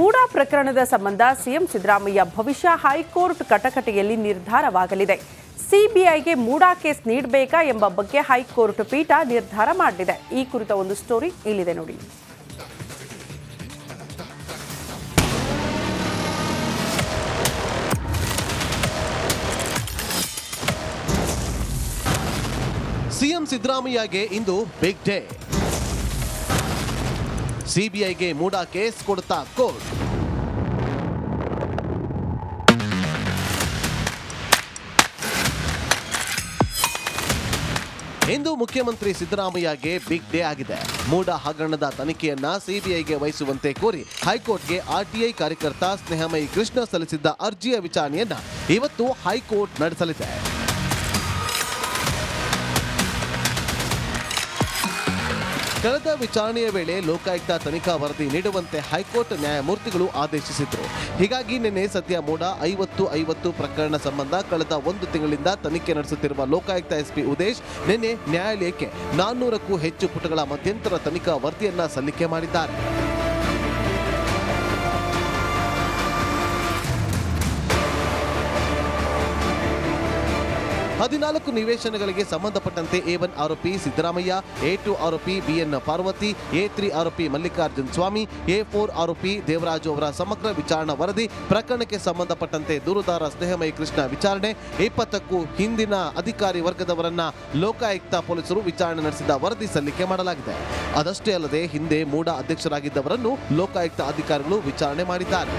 ಮೂಡಾ ಪ್ರಕರಣದ ಸಂಬಂಧ ಸಿಎಂ ಸಿದ್ದರಾಮಯ್ಯ ಭವಿಷ್ಯ ಹೈಕೋರ್ಟ್ ಕಟಕಟೆಯಲ್ಲಿ ನಿರ್ಧಾರವಾಗಲಿದೆ. ಸಿಬಿಐಗೆ ಮೂಡಾ ಕೇಸ್ ನೀಡಬೇಕಾ ಎಂಬ ಬಗ್ಗೆ ಹೈಕೋರ್ಟ್ ಪೀಠ ನಿರ್ಧಾರ ಮಾಡಲಿದೆ. ಈ ಕುರಿತ ಒಂದು ಸ್ಟೋರಿ ಇಲ್ಲಿದೆ ನೋಡಿ. ಸಿಎಂ ಸಿದ್ದರಾಮಯ್ಯಗೆ ಇಂದು ಬಿಗ್ ಡೇ. ಸಿಬಿಐಗೆ ಮೂಡಾ ಕೇಸ್ ಕೊಡುತ್ತಾ ಕೋರ್ಟ್. ಇಂದು ಮುಖ್ಯಮಂತ್ರಿ ಸಿದ್ದರಾಮಯ್ಯಗೆ ಬಿಗ್ ಡೇ ಆಗಿದೆ. ಮೂಡಾ ಹಗರಣದ ತನಿಖೆಯನ್ನ ಸಿಬಿಐಗೆ ವಹಿಸುವಂತೆ ಕೋರಿ ಹೈಕೋರ್ಟ್ಗೆ ಆರ್ಟಿಐ ಕಾರ್ಯಕರ್ತ ಸ್ನೇಹಮಯಿ ಕೃಷ್ಣ ಸಲ್ಲಿಸಿದ್ದ ಅರ್ಜಿಯ ವಿಚಾರಣೆಯನ್ನ ಇವತ್ತು ಹೈಕೋರ್ಟ್ ನಡೆಸಲಿದೆ. ಕಳೆದ ವಿಚಾರಣೆಯ ವೇಳೆ ಲೋಕಾಯುಕ್ತ ತನಿಖಾ ವರದಿ ನೀಡುವಂತೆ ಹೈಕೋರ್ಟ್ ನ್ಯಾಯಮೂರ್ತಿಗಳು ಆದೇಶಿಸಿದ್ರು. ಹೀಗಾಗಿ ನಿನ್ನೆ ಸದ್ಯ ಮೂಡಾ 50-50 ಪ್ರಕರಣ ಸಂಬಂಧ ಕಳೆದ 1 ತಿಂಗಳಿಂದ ತನಿಖೆ ನಡೆಸುತ್ತಿರುವ ಲೋಕಾಯುಕ್ತ ಎಸ್ಪಿ ಉದೇಶ್ ನಿನ್ನೆ ನ್ಯಾಯಾಲಯಕ್ಕೆ 400ಕ್ಕೂ ಹೆಚ್ಚು ಪುಟಗಳ ಮಧ್ಯಂತರ ತನಿಖಾ ವರದಿಯನ್ನ ಸಲ್ಲಿಕೆ ಮಾಡಿದ್ದಾರೆ. 14 ನಿವೇಶನಗಳಿಗೆ ಸಂಬಂಧಪಟ್ಟಂತೆ A1 ಆರೋಪಿ ಸಿದ್ದರಾಮಯ್ಯ, A2 ಆರೋಪಿ BN ಪಾರ್ವತಿ, A3 ಆರೋಪಿ ಮಲ್ಲಿಕಾರ್ಜುನ್ ಸ್ವಾಮಿ, A4 ಆರೋಪಿ ದೇವರಾಜು ಅವರ ಸಮಗ್ರ ವಿಚಾರಣಾ ವರದಿ, ಪ್ರಕರಣಕ್ಕೆ ಸಂಬಂಧಪಟ್ಟಂತೆ ದೂರುದಾರ ಸ್ನೇಹಮಯಿ ಕೃಷ್ಣ ವಿಚಾರಣೆ, 20ಕ್ಕೂ ಹಿಂದಿನ ಅಧಿಕಾರಿ ವರ್ಗದವರನ್ನ ಲೋಕಾಯುಕ್ತ ಪೊಲೀಸರು ವಿಚಾರಣೆ ನಡೆಸಿದ ವರದಿ ಸಲ್ಲಿಕೆ ಮಾಡಲಾಗಿದೆ. ಅದಷ್ಟೇ ಅಲ್ಲದೆ ಹಿಂದೆ ಮೂಡಾ ಅಧ್ಯಕ್ಷರಾಗಿದ್ದವರನ್ನು ಲೋಕಾಯುಕ್ತ ಅಧಿಕಾರಿಗಳು ವಿಚಾರಣೆ ಮಾಡಿದ್ದಾರೆ.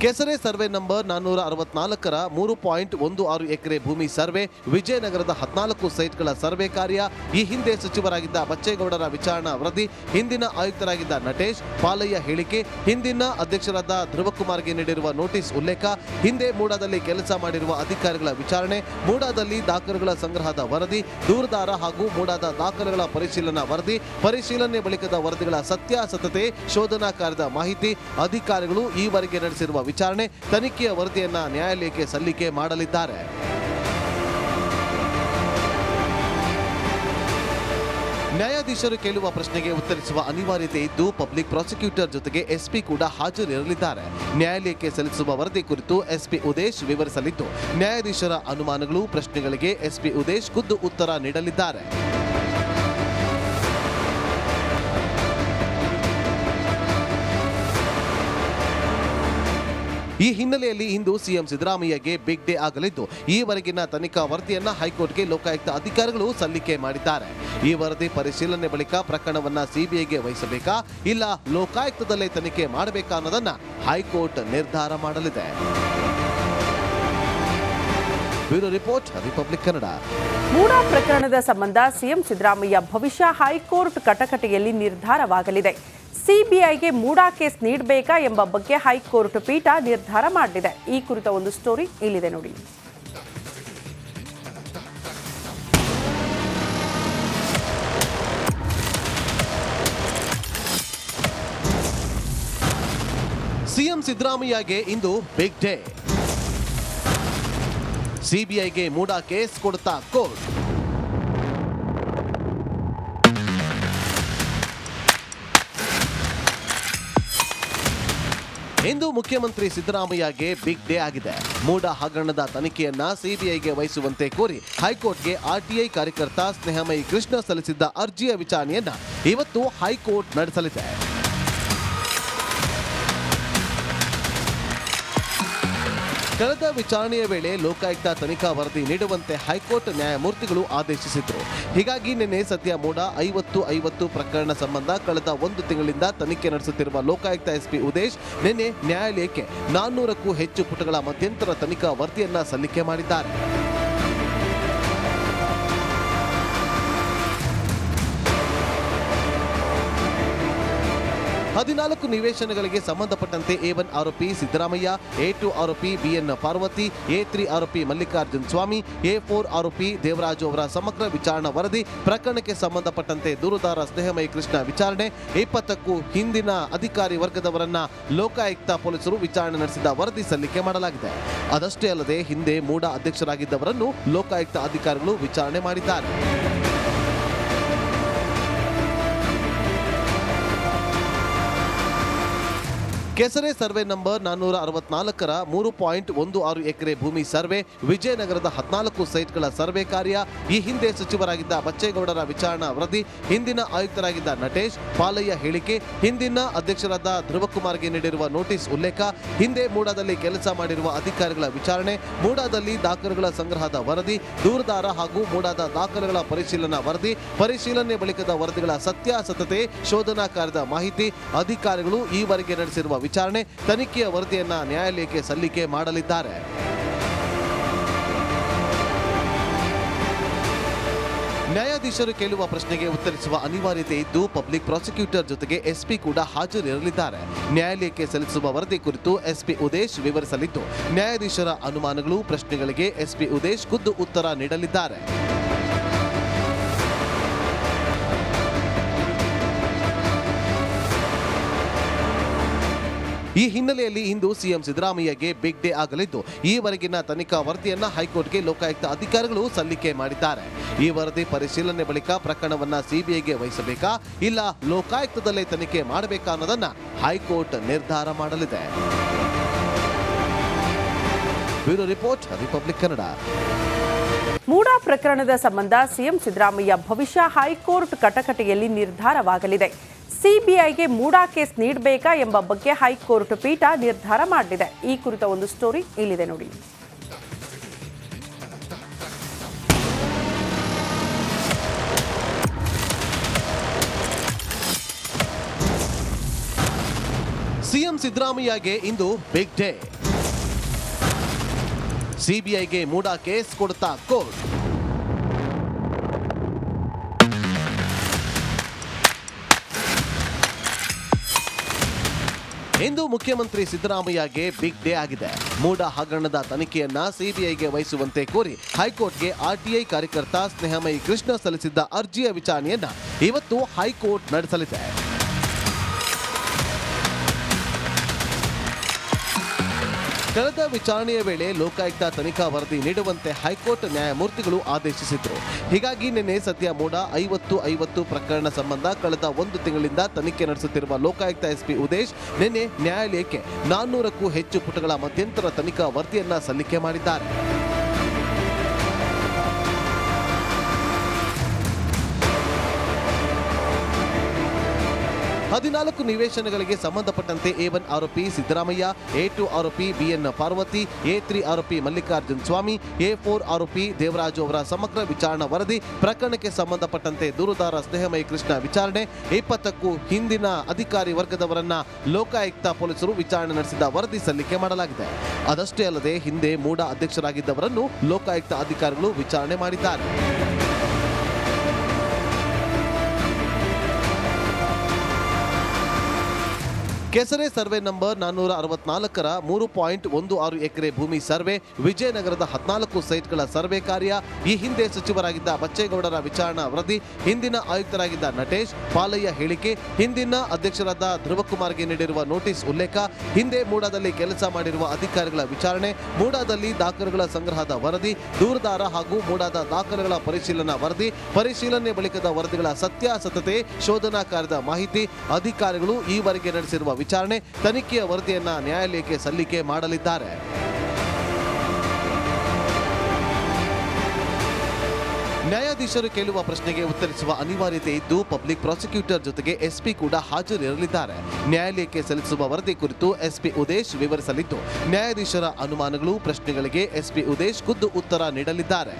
ಕೆಸರೆ ಸರ್ವೆ ನಂಬರ್ 464ರ 3.16 ಎಕರೆ ಭೂಮಿ ಸರ್ವೆ, ವಿಜಯನಗರದ 14 ಸೈಟ್ಗಳ ಸರ್ವೆ ಕಾರ್ಯ, ಈ ಹಿಂದೆ ಸಚಿವರಾಗಿದ್ದ ಬಚ್ಚೇಗೌಡರ ವಿಚಾರಣಾ ವರದಿ, ಹಿಂದಿನ ಆಯುಕ್ತರಾಗಿದ್ದ ನಟೇಶ್ ಪಾಲಯ್ಯ ಹೇಳಿಕೆ, ಹಿಂದಿನ ಅಧ್ಯಕ್ಷರಾದ ಧ್ರುವಕುಮಾರ್ಗೆ ನೀಡಿರುವ ನೋಟಿಸ್ ಉಲ್ಲೇಖ, ಹಿಂದೆ ಮೂಡಾದಲ್ಲಿ ಕೆಲಸ ಮಾಡಿರುವ ಅಧಿಕಾರಿಗಳ ವಿಚಾರಣೆ, ಮೂಡಾದಲ್ಲಿ ದಾಖಲೆಗಳ ಸಂಗ್ರಹದ ವರದಿ, ದೂರುದಾರ ಹಾಗೂ ಮೂಡಾದ ದಾಖಲೆಗಳ ಪರಿಶೀಲನಾ ವರದಿ, ಪರಿಶೀಲನೆ ಬಳಿಕದ ವರದಿಗಳ ಸತ್ಯಾಸತ್ಯತೆ ಶೋಧನಾ ಕಾರ್ಯದ ಮಾಹಿತಿ, ಅಧಿಕಾರಿಗಳು ಈವರೆಗೆ ನಡೆಸಿರುವ ವಿಚಾರಣೆ, ತನಿಖೆಯ ವರದಿಯನ್ನ ನ್ಯಾಯಾಲಯಕ್ಕೆ ಸಲ್ಲಿಕೆ ಮಾಡಲಿದ್ದಾರೆ. ನ್ಯಾಯಾಧೀಶರು ಕೇಳುವ ಪ್ರಶ್ನೆಗೆ ಉತ್ತರಿಸುವ ಅನಿವಾರ್ಯತೆ ಇದ್ದು ಪಬ್ಲಿಕ್ ಪ್ರಾಸಿಕ್ಯೂಟರ್ ಜೊತೆಗೆ ಎಸ್ಪಿ ಕೂಡ ಹಾಜರಿರಲಿದ್ದಾರೆ. ನ್ಯಾಯಾಲಯಕ್ಕೆ ಸಲ್ಲಿಸುವ ವರದಿ ಕುರಿತು ಎಸ್ಪಿ ಉದೇಶ್ ವಿವರಿಸಲಿದ್ದು, ನ್ಯಾಯಾಧೀಶರ ಅನುಮಾನಗಳು, ಪ್ರಶ್ನೆಗಳಿಗೆ ಎಸ್ಪಿ ಉದೇಶ್ ಖುದ್ದು ಉತ್ತರ ನೀಡಲಿದ್ದಾರೆ. ಈ ಹಿನ್ನೆಲೆಯಲ್ಲಿ ಇಂದು ಸಿಎಂ ಸಿದ್ದರಾಮಯ್ಯಗೆ ಬಿಗ್ ಡೇ ಆಗಲಿದ್ದು, ಈವರೆಗಿನ ತನಿಖಾ ವರದಿಯನ್ನ ಹೈಕೋರ್ಟ್ಗೆ ಲೋಕಾಯುಕ್ತ ಅಧಿಕಾರಿಗಳು ಸಲ್ಲಿಕೆ ಮಾಡಿದ್ದಾರೆ. ಈ ವರದಿ ಪರಿಶೀಲನೆ ಬಳಿಕ ಪ್ರಕರಣವನ್ನ ಸಿಬಿಐಗೆ ವಹಿಸಬೇಕಾ ಇಲ್ಲ ಲೋಕಾಯುಕ್ತದಲ್ಲೇ ತನಿಖೆ ಮಾಡಬೇಕಾ ಅನ್ನೋದನ್ನ ಹೈಕೋರ್ಟ್ ನಿರ್ಧಾರ ಮಾಡಲಿದೆ. Bureau report, republic Kannada. MUDA ಪ್ರಕರಣದ ಸಂಬಂಧ ಸಿಎಂ ಸಿದ್ದರಾಮಯ್ಯ ಭವಿಷ್ಯ ಹೈಕೋರ್ಟ್ ಕಟಕಟೆಯಲ್ಲಿ ನಿರ್ಧಾರವಾಗಲಿದೆ. ಸಿಬಿಐಗೆ ಮೂಡಾ ಕೇಸ್ ನೀಡಬೇಕಾ ಎಂಬ ಬಗ್ಗೆ ಹೈಕೋರ್ಟ್ ಪೀಠ ನಿರ್ಧಾರ ಮಾಡಲಿದೆ. ಈ ಕುರಿತ ಒಂದು ಸ್ಟೋರಿ ಇಲ್ಲಿದೆ ನೋಡಿ. ಸಿಎಂ ಸಿದ್ದರಾಮಯ್ಯಗೆ ಇಂದು ಬಿಗ್ ಡೇ. ಸಿಬಿಐಗೆ ಮೂಡಾ ಕೇಸ್ ಕೊಡುತ್ತಾ ಕೋರ್ಟ್. ಇಂದು ಮುಖ್ಯಮಂತ್ರಿ ಸಿದ್ದರಾಮಯ್ಯಗೆ ಬಿಗ್ ಡೇ ಆಗಿದೆ. ಮೂಡಾ ಹಗರಣದ ತನಿಖೆಯನ್ನ ಸಿಬಿಐಗೆ ವಹಿಸುವಂತೆ ಕೋರಿ ಹೈಕೋರ್ಟ್ಗೆ ಆರ್ಟಿಐ ಕಾರ್ಯಕರ್ತ ಸ್ನೇಹಮಯಿ ಕೃಷ್ಣ ಸಲ್ಲಿಸಿದ್ದ ಅರ್ಜಿಯ ವಿಚಾರಣೆಯನ್ನ ಇವತ್ತು ಹೈಕೋರ್ಟ್ ನಡೆಸಲಿದೆ. ಕಳೆದ ವಿಚಾರಣೆಯ ವೇಳೆ ಲೋಕಾಯುಕ್ತ ತನಿಖಾ ವರದಿ ನೀಡುವಂತೆ ಹೈಕೋರ್ಟ್ ನ್ಯಾಯಮೂರ್ತಿಗಳು ಆದೇಶಿಸಿದ್ರು. ಹೀಗಾಗಿ ನಿನ್ನೆ ಸದ್ಯ ಮೂಡಾ 50-50 ಪ್ರಕರಣ ಸಂಬಂಧ ಕಳೆದ 1 ತಿಂಗಳಿಂದ ತನಿಖೆ ನಡೆಸುತ್ತಿರುವ ಲೋಕಾಯುಕ್ತ ಎಸ್ಪಿ ಉದೇಶ್ ನಿನ್ನೆ ನ್ಯಾಯಾಲಯಕ್ಕೆ 400ಕ್ಕೂ ಹೆಚ್ಚು ಪುಟಗಳ ಮಧ್ಯಂತರ ತನಿಖಾ ವರದಿಯನ್ನ ಸಲ್ಲಿಕೆ ಮಾಡಿದ್ದಾರೆ. 14 ನಿವೇಶನಗಳಿಗೆ ಸಂಬಂಧಪಟ್ಟಂತೆ A1 ಆರೋಪಿ ಸಿದ್ದರಾಮಯ್ಯ, A2 ಆರೋಪಿ BN ಪಾರ್ವತಿ, A3 ಆರೋಪಿ ಮಲ್ಲಿಕಾರ್ಜುನ್ ಸ್ವಾಮಿ, A4 ಆರೋಪಿ ದೇವರಾಜು ಅವರ ಸಮಗ್ರ ವಿಚಾರಣಾ ವರದಿ, ಪ್ರಕರಣಕ್ಕೆ ಸಂಬಂಧಪಟ್ಟಂತೆ ದೂರುದಾರ ಸ್ನೇಹಮಯಿ ಕೃಷ್ಣ ವಿಚಾರಣೆ, 20ಕ್ಕೂ ಹಿಂದಿನ ಅಧಿಕಾರಿ ವರ್ಗದವರನ್ನ ಲೋಕಾಯುಕ್ತ ಪೊಲೀಸರು ವಿಚಾರಣೆ ನಡೆಸಿದ ವರದಿ ಸಲ್ಲಿಕೆ ಮಾಡಲಾಗಿದೆ. ಅದಷ್ಟೇ ಅಲ್ಲದೆ ಹಿಂದೆ ಮೂಡಾ ಅಧ್ಯಕ್ಷರಾಗಿದ್ದವರನ್ನು ಲೋಕಾಯುಕ್ತ ಅಧಿಕಾರಿಗಳು ವಿಚಾರಣೆ ಮಾಡಿದ್ದಾರೆ. ಕೆಸರೆ ಸರ್ವೆ ನಂಬರ್ 464ರ 3.16 ಎಕರೆ ಭೂಮಿ ಸರ್ವೆ, ವಿಜಯನಗರದ 14 ಸೈಟ್ಗಳ ಸರ್ವೆ ಕಾರ್ಯ, ಈ ಹಿಂದೆ ಸಚಿವರಾಗಿದ್ದ ಬಚ್ಚೇಗೌಡರ ವಿಚಾರಣಾ ವರದಿ, ಹಿಂದಿನ ಆಯುಕ್ತರಾಗಿದ್ದ ನಟೇಶ್, ಪಾಲಯ್ಯ ಹೇಳಿಕೆ, ಹಿಂದಿನ ಅಧ್ಯಕ್ಷರಾದ ಧ್ರುವಕುಮಾರ್ಗೆ ನೀಡಿರುವ ನೋಟಿಸ್ ಉಲ್ಲೇಖ, ಹಿಂದೆ ಮೂಡಾದಲ್ಲಿ ಕೆಲಸ ಮಾಡಿರುವ ಅಧಿಕಾರಿಗಳ ವಿಚಾರಣೆ, ಮೂಡಾದಲ್ಲಿ ದಾಖಲೆಗಳ ಸಂಗ್ರಹದ ವರದಿ, ದೂರುದಾರ ಹಾಗೂ ಮೂಡಾದ ದಾಖಲೆಗಳ ಪರಿಶೀಲನಾ ವರದಿ, ಪರಿಶೀಲನೆ ಬಳಿಕದ ವರದಿಗಳ ಸತ್ಯಾಸತ್ಯತೆ, ಶೋಧನಾ ಕಾರ್ಯದ ಮಾಹಿತಿ, ಅಧಿಕಾರಿಗಳು ಈವರೆಗೆ ನಡೆಸಿರುವ ವಿಚಾರಣೆ, ತನಿಖೆಯ ವರದಿಯನ್ನ ನ್ಯಾಯಾಲಯಕ್ಕೆ ಸಲ್ಲಿಕೆ ಮಾಡಲಿದ್ದಾರೆ. ನ್ಯಾಯಾಧೀಶರು ಕೇಳುವ ಪ್ರಶ್ನೆಗೆ ಉತ್ತರಿಸುವ ಅನಿವಾರ್ಯತೆ ಇದ್ದು ಪಬ್ಲಿಕ್ ಪ್ರಾಸಿಕ್ಯೂಟರ್ ಜೊತೆಗೆ ಎಸ್ಪಿ ಕೂಡ ಹಾಜರಿರಲಿದ್ದಾರೆ. ನ್ಯಾಯಾಲಯಕ್ಕೆ ಸಲ್ಲಿಸುವ ವರದಿ ಕುರಿತು ಎಸ್ಪಿ ಉದೇಶ್ ವಿವರಿಸಲಿದ್ದು, ನ್ಯಾಯಾಧೀಶರ ಅನುಮಾನಗಳು, ಪ್ರಶ್ನೆಗಳಿಗೆ ಎಸ್ಪಿ ಉದೇಶ್ ಖುದ್ದು ಉತ್ತರ ನೀಡಲಿದ್ದಾರೆ. ಈ ಹಿನ್ನೆಲೆಯಲ್ಲಿ ಇಂದು ಸಿಎಂ ಸಿದ್ದರಾಮಯ್ಯಗೆ ಬಿಗ್ ಡೇ ಆಗಲಿದ್ದು, ಈವರೆಗಿನ ತನಿಖಾ ವರದಿಯನ್ನ ಹೈಕೋರ್ಟ್ಗೆ ಲೋಕಾಯುಕ್ತ ಅಧಿಕಾರಿಗಳು ಸಲ್ಲಿಕೆ ಮಾಡಿದ್ದಾರೆ. ಈ ವರದಿ ಪರಿಶೀಲನೆ ಬಳಿಕ ಪ್ರಕರಣವನ್ನ ಸಿಬಿಐಗೆ ವಹಿಸಬೇಕಾ ಇಲ್ಲ ಲೋಕಾಯುಕ್ತದಲ್ಲೇ ತನಿಖೆ ಮಾಡಬೇಕಾ ಅನ್ನೋದನ್ನ ಹೈಕೋರ್ಟ್ ನಿರ್ಧಾರ ಮಾಡಲಿದೆ. Bureau report, republic Kannada. MUDA ಪ್ರಕರಣದ ಸಂಬಂಧ ಸಿಎಂ ಸಿದ್ದರಾಮಯ್ಯ ಭವಿಷ್ಯ ಹೈಕೋರ್ಟ್ ಕಟಕಟೆಯಲ್ಲಿ ನಿರ್ಧಾರವಾಗಲಿದೆ. ಸಿಬಿಐಗೆ ಮೂಡಾ ಕೇಸ್ ನೀಡಬೇಕಾ ಎಂಬ ಬಗ್ಗೆ ಹೈಕೋರ್ಟ್ ಪೀಠ ನಿರ್ಧಾರ ಮಾಡಲಿದೆ. ಈ ಕುರಿತ ಒಂದು ಸ್ಟೋರಿ ಇಲ್ಲಿದೆ ನೋಡಿ. ಸಿಎಂ ಸಿದ್ದರಾಮಯ್ಯಗೆ ಇಂದು ಬಿಗ್ ಡೇ. ಸಿಬಿಐಗೆ ಮೂಡಾ ಕೇಸ್ ಕೊಡ್ತಾ ಕೋರ್ಟ್. ಇಂದು ಮುಖ್ಯಮಂತ್ರಿ ಸಿದ್ದರಾಮಯ್ಯಗೆ ಬಿಗ್ ಡೇ ಆಗಿದೆ. ಮೂಡಾ ಹಗರಣದ ತನಿಖೆಯನ್ನ ಸಿಬಿಐಗೆ ವಹಿಸುವಂತೆ ಕೋರಿ ಹೈಕೋರ್ಟ್ಗೆ ಆರ್ಟಿಐ ಕಾರ್ಯಕರ್ತ ಸ್ನೇಹಮಯಿ ಕೃಷ್ಣ ಸಲ್ಲಿಸಿದ್ದ ಅರ್ಜಿಯ ವಿಚಾರಣೆಯನ್ನ ಇವತ್ತು ಹೈಕೋರ್ಟ್ ನಡೆಸಲಿದೆ. ಕಳೆದ ವಿಚಾರಣೆಯ ವೇಳೆ ಲೋಕಾಯುಕ್ತ ತನಿಖಾ ವರದಿ ನೀಡುವಂತೆ ಹೈಕೋರ್ಟ್ ನ್ಯಾಯಮೂರ್ತಿಗಳು ಆದೇಶಿಸಿದ್ರು. ಹೀಗಾಗಿ ನಿನ್ನೆ ಸದ್ಯ ಮೂಡಾ 50-50 ಪ್ರಕರಣ ಸಂಬಂಧ ಕಳೆದ 1 ತಿಂಗಳಿಂದ ತನಿಖೆ ನಡೆಸುತ್ತಿರುವ ಲೋಕಾಯುಕ್ತ ಎಸ್ಪಿ ಉದೇಶ್ ನಿನ್ನೆ ನ್ಯಾಯಾಲಯಕ್ಕೆ 400ಕ್ಕೂ ಹೆಚ್ಚು ಪುಟಗಳ ಮಧ್ಯಂತರ ತನಿಖಾ ವರದಿಯನ್ನ ಸಲ್ಲಿಕೆ ಮಾಡಿದ್ದಾರೆ. 14 ನಿವೇಶನಗಳಿಗೆ ಸಂಬಂಧಪಟ್ಟಂತೆ A1 ಆರೋಪಿ ಸಿದ್ದರಾಮಯ್ಯ, A2 ಆರೋಪಿ BN ಪಾರ್ವತಿ, A3 ಆರೋಪಿ ಮಲ್ಲಿಕಾರ್ಜುನ್ ಸ್ವಾಮಿ, A4 ಆರೋಪಿ ದೇವರಾಜು ಅವರ ಸಮಗ್ರ ವಿಚಾರಣಾ ವರದಿ, ಪ್ರಕರಣಕ್ಕೆ ಸಂಬಂಧಪಟ್ಟಂತೆ ದೂರುದಾರ ಸ್ನೇಹಮಯಿ ಕೃಷ್ಣ ವಿಚಾರಣೆ, 20ಕ್ಕೂ ಹಿಂದಿನ ಅಧಿಕಾರಿ ವರ್ಗದವರನ್ನ ಲೋಕಾಯುಕ್ತ ಪೊಲೀಸರು ವಿಚಾರಣೆ ನಡೆಸಿದ ವರದಿ ಸಲ್ಲಿಕೆ ಮಾಡಲಾಗಿದೆ. ಅದಷ್ಟೇ ಅಲ್ಲದೆ ಹಿಂದೆ ಮೂಡಾ ಅಧ್ಯಕ್ಷರಾಗಿದ್ದವರನ್ನು ಲೋಕಾಯುಕ್ತ ಅಧಿಕಾರಿಗಳು ವಿಚಾರಣೆ ಮಾಡಿದ್ದಾರೆ. ಕೆಸರೆ ಸರ್ವೆ ನಂಬರ್ 464ರ 3.16 ಎಕರೆ ಭೂಮಿ ಸರ್ವೆ, ವಿಜಯನಗರದ 14 ಸೈಟ್ಗಳ ಸರ್ವೆ ಕಾರ್ಯ, ಈ ಹಿಂದೆ ಸಚಿವರಾಗಿದ್ದ ಬಚ್ಚೇಗೌಡರ ವಿಚಾರಣಾ ವರದಿ, ಹಿಂದಿನ ಆಯುಕ್ತರಾಗಿದ್ದ ನಟೇಶ್, ಪಾಲಯ್ಯ ಹೇಳಿಕೆ, ಹಿಂದಿನ ಅಧ್ಯಕ್ಷರಾದ ಧ್ರುವಕುಮಾರ್ಗೆ ನೀಡಿರುವ ನೋಟಿಸ್ ಉಲ್ಲೇಖ, ಹಿಂದೆ ಮೂಡಾದಲ್ಲಿ ಕೆಲಸ ಮಾಡಿರುವ ಅಧಿಕಾರಿಗಳ ವಿಚಾರಣೆ, ಮೂಡಾದಲ್ಲಿ ದಾಖಲೆಗಳ ಸಂಗ್ರಹದ ವರದಿ, ದೂರುದಾರ ಹಾಗೂ ಮೂಡಾದ ದಾಖಲೆಗಳ ಪರಿಶೀಲನಾ ವರದಿ, ಪರಿಶೀಲನೆ ಬಳಿಕದ ವರದಿಗಳ ಸತ್ಯಾಸತ್ಯತೆ, ಶೋಧನಾ ಕಾರ್ಯದ ಮಾಹಿತಿ, ಅಧಿಕಾರಿಗಳು ಈವರೆಗೆ ನಡೆಸಿರುವ ವಿಚಾರಣೆ, ತನಿಖೆಯ ವರದಿಯನ್ನ ನ್ಯಾಯಾಲಯಕ್ಕೆ ಸಲ್ಲಿಕೆ ಮಾಡಲಿದ್ದಾರೆ. ನ್ಯಾಯಾಧೀಶರು ಕೇಳುವ ಪ್ರಶ್ನೆಗೆ ಉತ್ತರಿಸುವ ಅನಿವಾರ್ಯತೆ ಇದ್ದು ಪಬ್ಲಿಕ್ ಪ್ರಾಸಿಕ್ಯೂಟರ್ ಜೊತೆಗೆ ಎಸ್ಪಿ ಕೂಡ ಹಾಜರಿರಲಿದ್ದಾರೆ. ನ್ಯಾಯಾಲಯಕ್ಕೆ ಸಲ್ಲಿಸುವ ವರದಿ ಕುರಿತು ಎಸ್ಪಿ ಉದೇಶ್ ವಿವರಿಸಲಿದ್ದು, ನ್ಯಾಯಾಧೀಶರ ಅನುಮಾನಗಳು, ಪ್ರಶ್ನೆಗಳಿಗೆ ಎಸ್ಪಿ ಉದೇಶ್ ಖುದ್ದು ಉತ್ತರ ನೀಡಲಿದ್ದಾರೆ.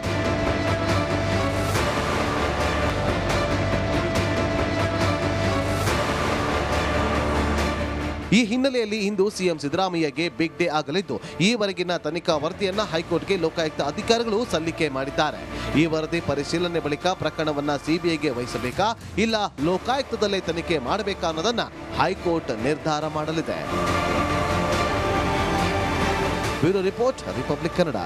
ಈ ಹಿನ್ನೆಲೆಯಲ್ಲಿ ಇಂದು ಸಿಎಂ ಸಿದ್ದರಾಮಯ್ಯಗೆ ಬಿಗ್ ಡೇ ಆಗಲಿದ್ದು, ಈವರೆಗಿನ ತನಿಖಾ ವರದಿಯನ್ನ ಹೈಕೋರ್ಟ್ಗೆ ಲೋಕಾಯುಕ್ತ ಅಧಿಕಾರಿಗಳು ಸಲ್ಲಿಕೆ ಮಾಡಿದ್ದಾರೆ. ಈ ವರದಿ ಪರಿಶೀಲನೆ ಬಳಿಕ ಪ್ರಕರಣವನ್ನ ಸಿಬಿಐಗೆ ವಹಿಸಬೇಕಾ ಇಲ್ಲ ಲೋಕಾಯುಕ್ತದಲ್ಲೇ ತನಿಖೆ ಮಾಡಬೇಕಾ ಅನ್ನೋದನ್ನ ಹೈಕೋರ್ಟ್ ನಿರ್ಧಾರ ಮಾಡಲಿದೆ. Bureau report, republic Kannada.